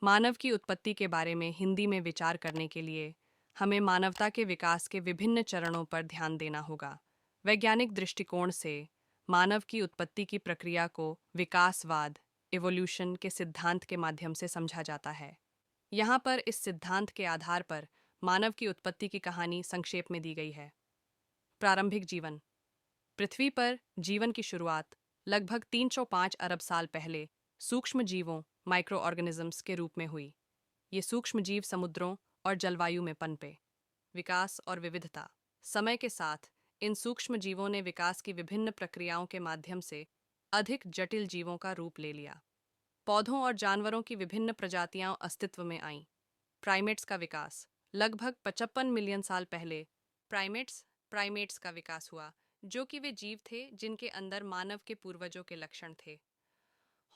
मानव की उत्पत्ति के बारे में हिंदी में विचार करने के लिए हमें मानवता के विकास के विभिन्न चरणों पर ध्यान देना होगा। वैज्ञानिक दृष्टिकोण से मानव की उत्पत्ति की प्रक्रिया को विकासवाद इवोल्यूशन के सिद्धांत के माध्यम से समझा जाता है। यहाँ पर इस सिद्धांत के आधार पर मानव की उत्पत्ति की कहानी संक्षेप में दी गई है। प्रारंभिक जीवन। पृथ्वी पर जीवन की शुरुआत लगभग 305 अरब साल पहले सूक्ष्म जीवों माइक्रो ऑर्गेनिजम्स के रूप में हुई। ये सूक्ष्म जीव समुद्रों और जलवायु में पनपे। विकास और विविधता। समय के साथ इन सूक्ष्म जीवों ने विकास की विभिन्न प्रक्रियाओं के माध्यम से अधिक जटिल जीवों का रूप ले लिया। पौधों और जानवरों की विभिन्न प्रजातियां अस्तित्व में आईं। प्राइमेट्स का विकास। लगभग 55 मिलियन साल पहले प्राइमेट्स का विकास हुआ, जो कि वे जीव थे जिनके अंदर मानव के पूर्वजों के लक्षण थे।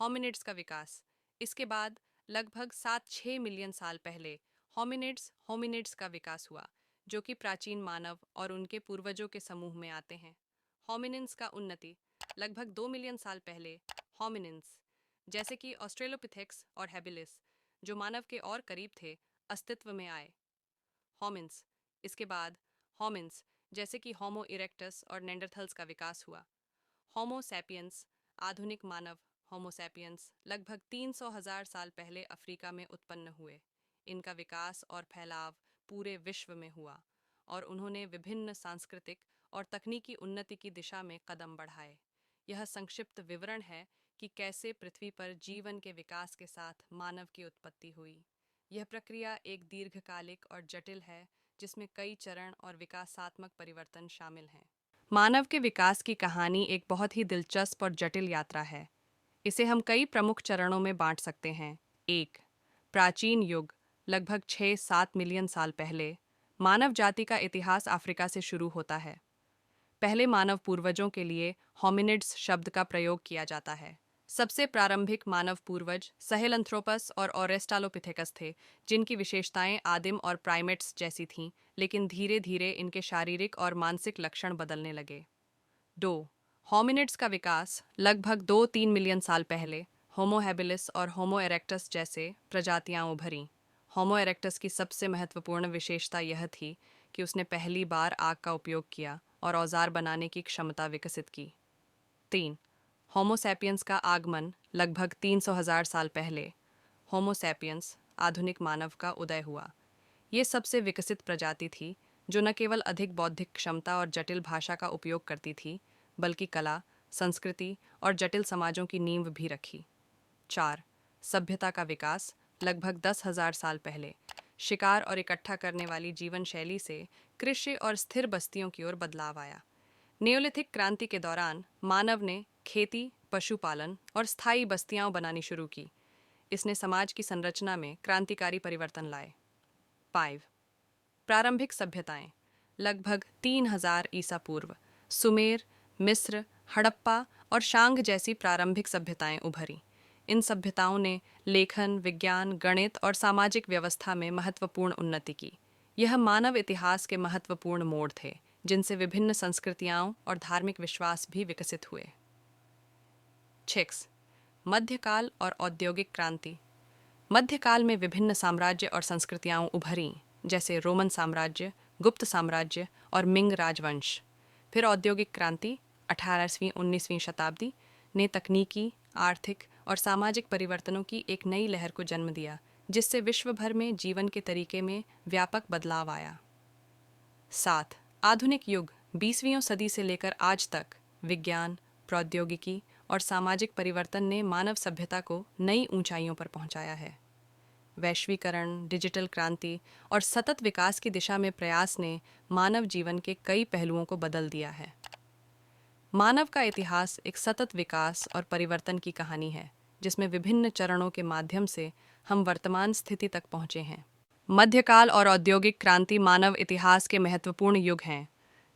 होमिनिड्स का विकास। इसके बाद लगभग 7-6 मिलियन साल पहले होमिनिड्स का विकास हुआ, जो कि प्राचीन मानव और उनके पूर्वजों के समूह में आते हैं। होमिनिन्स का उन्नति। लगभग 2 मिलियन साल पहले होमिनिन्स जैसे कि ऑस्ट्रेलोपिथेक्स और हैबिलिस, जो मानव के और करीब थे, अस्तित्व में आए। होमिन्स। इसके बाद होमिन्स जैसे कि होमो इरेक्टस और नेंडरथल्स का विकास हुआ। होमो सैपियंस आधुनिक मानव होमो सैपियंस लगभग 300,000 साल पहले अफ्रीका में उत्पन्न हुए। इनका विकास और फैलाव पूरे विश्व में हुआ और उन्होंने विभिन्न सांस्कृतिक और तकनीकी उन्नति की दिशा में कदम बढ़ाए। यह संक्षिप्त विवरण है कि कैसे पृथ्वी पर जीवन के विकास के साथ मानव की उत्पत्ति हुई। यह प्रक्रिया एक दीर्घकालिक और जटिल है, जिसमें कई चरण और विकासात्मक परिवर्तन शामिल हैं। मानव के विकास की कहानी एक बहुत ही दिलचस्प और जटिल यात्रा है। इसे हम कई प्रमुख चरणों में बांट सकते हैं। 1. प्राचीन युग। लगभग 6-7 मिलियन साल पहले मानव जाति का इतिहास अफ्रीका से शुरू होता है। पहले मानव पूर्वजों के लिए होमिनिड्स शब्द का प्रयोग किया जाता है। सबसे प्रारंभिक मानव पूर्वज सहेलंथ्रोपस और ऑरेस्टालोपिथेकस थे, जिनकी विशेषताएं आदिम और प्राइमेट्स जैसी थीं, लेकिन धीरे धीरे इनके शारीरिक और मानसिक लक्षण बदलने लगे। 2. होमिनिड्स का विकास। लगभग 2-3 मिलियन साल पहले होमो हैबिलिस और होमो इरेक्टस जैसे प्रजातियां उभरीं। होमो इरेक्टस की सबसे महत्वपूर्ण विशेषता यह थी कि उसने पहली बार आग का उपयोग किया और औजार बनाने की क्षमता विकसित की। 3. होमो सैपियंस का आगमन। लगभग 300,000 साल पहले होमो सैपियंस आधुनिक मानव का उदय हुआ। ये सबसे विकसित प्रजाति थी जो न केवल अधिक बौद्धिक क्षमता और जटिल भाषा का उपयोग करती थी, बल्कि कला, संस्कृति और जटिल समाजों की नींव भी रखी। 4. सभ्यता का विकास। लगभग 10,000 साल पहले शिकार और इकट्ठा करने वाली जीवन शैली से कृषि और स्थिर बस्तियों की ओर बदलाव आया। नियोलिथिक क्रांति के दौरान मानव ने खेती, पशुपालन और स्थायी बस्तियां बनानी शुरू की। इसने समाज की संरचना में क्रांतिकारी परिवर्तन लाए। 5. प्रारंभिक सभ्यताएं। लगभग 3000 ईसा पूर्व सुमेर, मिस्र, हड़प्पा और शांग जैसी प्रारंभिक सभ्यताएं उभरी। इन सभ्यताओं ने लेखन, विज्ञान, गणित और सामाजिक व्यवस्था में महत्वपूर्ण उन्नति की। यह मानव इतिहास के महत्वपूर्ण मोड़ थे, जिनसे विभिन्न संस्कृतियां और धार्मिक विश्वास भी विकसित हुए। 6. मध्यकाल और औद्योगिक क्रांति। मध्यकाल में विभिन्न साम्राज्य और संस्कृतियां उभरीं, जैसे रोमन साम्राज्य, गुप्त साम्राज्य और मिंग राजवंश। फिर औद्योगिक क्रांति 18वीं-19वीं शताब्दी ने तकनीकी, आर्थिक और सामाजिक परिवर्तनों की एक नई लहर को जन्म दिया, जिससे विश्व भर में जीवन के तरीके में व्यापक बदलाव आया। 7. आधुनिक युग। 20वीं सदी से लेकर आज तक विज्ञान, प्रौद्योगिकी और सामाजिक परिवर्तन ने मानव सभ्यता को नई ऊंचाइयों पर पहुंचाया है। वैश्वीकरण, डिजिटल क्रांति और सतत विकास की दिशा में प्रयास ने मानव जीवन के कई पहलुओं को बदल दिया है। मानव का इतिहास एक सतत विकास और परिवर्तन की कहानी है, जिसमें विभिन्न चरणों के माध्यम से हम वर्तमान स्थिति तक पहुंचे हैं। मध्यकाल और औद्योगिक क्रांति मानव इतिहास के महत्वपूर्ण युग हैं,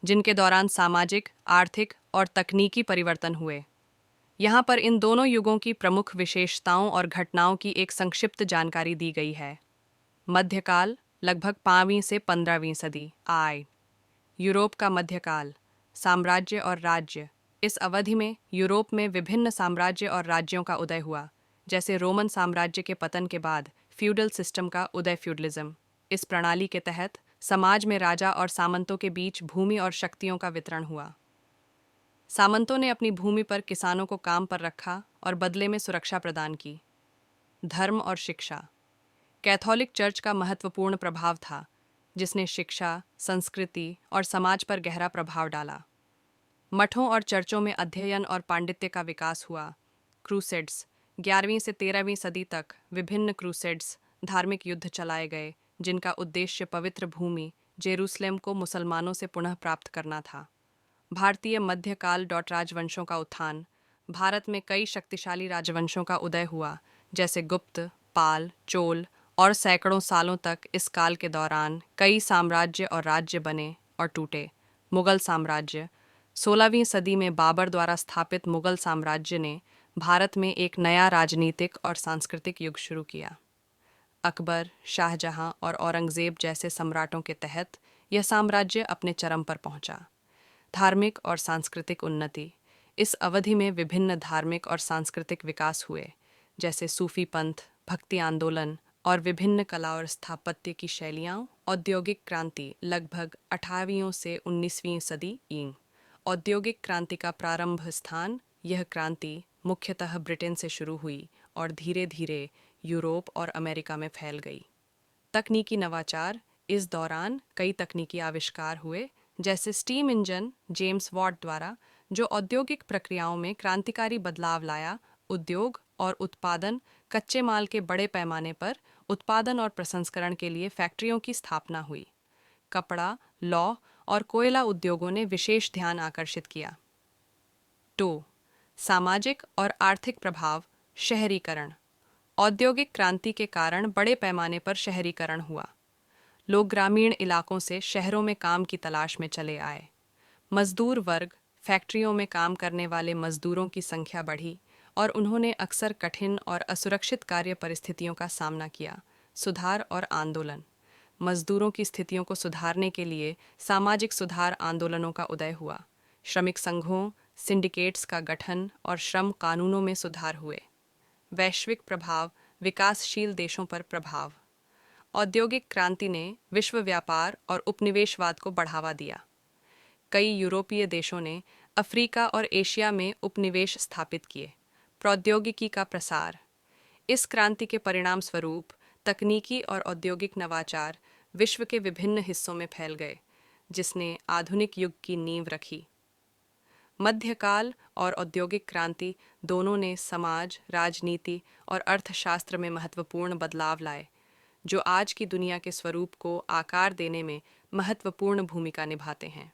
जिनके दौरान सामाजिक, आर्थिक और तकनीकी परिवर्तन हुए। यहाँ पर इन दोनों युगों की प्रमुख विशेषताओं और घटनाओं की एक संक्षिप्त जानकारी दी गई है। मध्यकाल लगभग 5वीं से 15वीं सदी आई। यूरोप का मध्यकाल। साम्राज्य और राज्य। इस अवधि में यूरोप में विभिन्न साम्राज्य और राज्यों का उदय हुआ, जैसे रोमन साम्राज्य के पतन के बाद फ्यूडल सिस्टम का उदय। फ्यूडलिज्म इस प्रणाली के तहत समाज में राजा और सामंतों के बीच भूमि और शक्तियों का वितरण हुआ। सामंतों ने अपनी भूमि पर किसानों को काम पर रखा और बदले में सुरक्षा प्रदान की। धर्म और शिक्षा कैथोलिक चर्च का महत्वपूर्ण प्रभाव था, जिसने शिक्षा, संस्कृति और समाज पर गहरा प्रभाव डाला। मठों और चर्चों में अध्ययन और पांडित्य का विकास हुआ। क्रूसेड्स 11वीं से 13वीं सदी तक विभिन्न क्रूसेड्स धार्मिक युद्ध चलाए गए, जिनका उद्देश्य पवित्र भूमि जेरूसलेम को मुसलमानों से पुनः प्राप्त करना था। भारतीय मध्यकाल राजवंशों का उत्थान भारत में कई शक्तिशाली राजवंशों का उदय हुआ, जैसे गुप्त, पाल, चोल, और सैकड़ों सालों तक इस काल के दौरान कई साम्राज्य और राज्य बने और टूटे। मुगल साम्राज्य 16वीं सदी में बाबर द्वारा स्थापित मुगल साम्राज्य ने भारत में एक नया राजनीतिक और सांस्कृतिक युग शुरू किया। अकबर, शाहजहां और औरंगजेब जैसे सम्राटों के तहत यह साम्राज्य अपने चरम पर पहुंचा। धार्मिक और सांस्कृतिक उन्नति इस अवधि में विभिन्न धार्मिक और सांस्कृतिक विकास हुए, जैसे सूफी पंथ, भक्ति आंदोलन और विभिन्न कला और स्थापत्य की शैलियाँ। औद्योगिक क्रांति लगभग 18वीं से 19वीं सदी ईं। औद्योगिक क्रांति का प्रारंभ स्थान यह क्रांति मुख्यतः ब्रिटेन से शुरू हुई और धीरे धीरे यूरोप और अमेरिका में फैल गई। तकनीकी नवाचार इस दौरान कई तकनीकी आविष्कार हुए, जैसे स्टीम इंजन जेम्स वॉट द्वारा, जो औद्योगिक प्रक्रियाओं में क्रांतिकारी बदलाव लाया। उद्योग और उत्पादन कच्चे माल के बड़े पैमाने पर उत्पादन और प्रसंस्करण के लिए फैक्ट्रियों की स्थापना हुई। कपड़ा, लौह और कोयला उद्योगों ने विशेष ध्यान आकर्षित किया। 2. सामाजिक और आर्थिक प्रभाव। शहरीकरण औद्योगिक क्रांति के कारण बड़े पैमाने पर शहरीकरण हुआ। लोग ग्रामीण इलाकों से शहरों में काम की तलाश में चले आए। मजदूर वर्ग फैक्ट्रियों में काम करने वाले मजदूरों की संख्या बढ़ी और उन्होंने अक्सर कठिन और असुरक्षित कार्य परिस्थितियों का सामना किया। सुधार और आंदोलन मजदूरों की स्थितियों को सुधारने के लिए सामाजिक सुधार आंदोलनों का उदय हुआ। श्रमिक संघों, सिंडिकेट्स का गठन और श्रम कानूनों में सुधार हुए। वैश्विक प्रभाव। विकासशील देशों पर प्रभाव। औद्योगिक क्रांति ने विश्व व्यापार और उपनिवेशवाद को बढ़ावा दिया। कई यूरोपीय देशों ने अफ्रीका और एशिया में उपनिवेश स्थापित किए। प्रौद्योगिकी का प्रसार इस क्रांति के परिणाम स्वरूप तकनीकी और औद्योगिक नवाचार विश्व के विभिन्न हिस्सों में फैल गए, जिसने आधुनिक युग की नींव रखी। मध्यकाल और औद्योगिक क्रांति दोनों ने समाज, राजनीति और अर्थशास्त्र में महत्वपूर्ण बदलाव लाए, जो आज की दुनिया के स्वरूप को आकार देने में महत्वपूर्ण भूमिका निभाते हैं।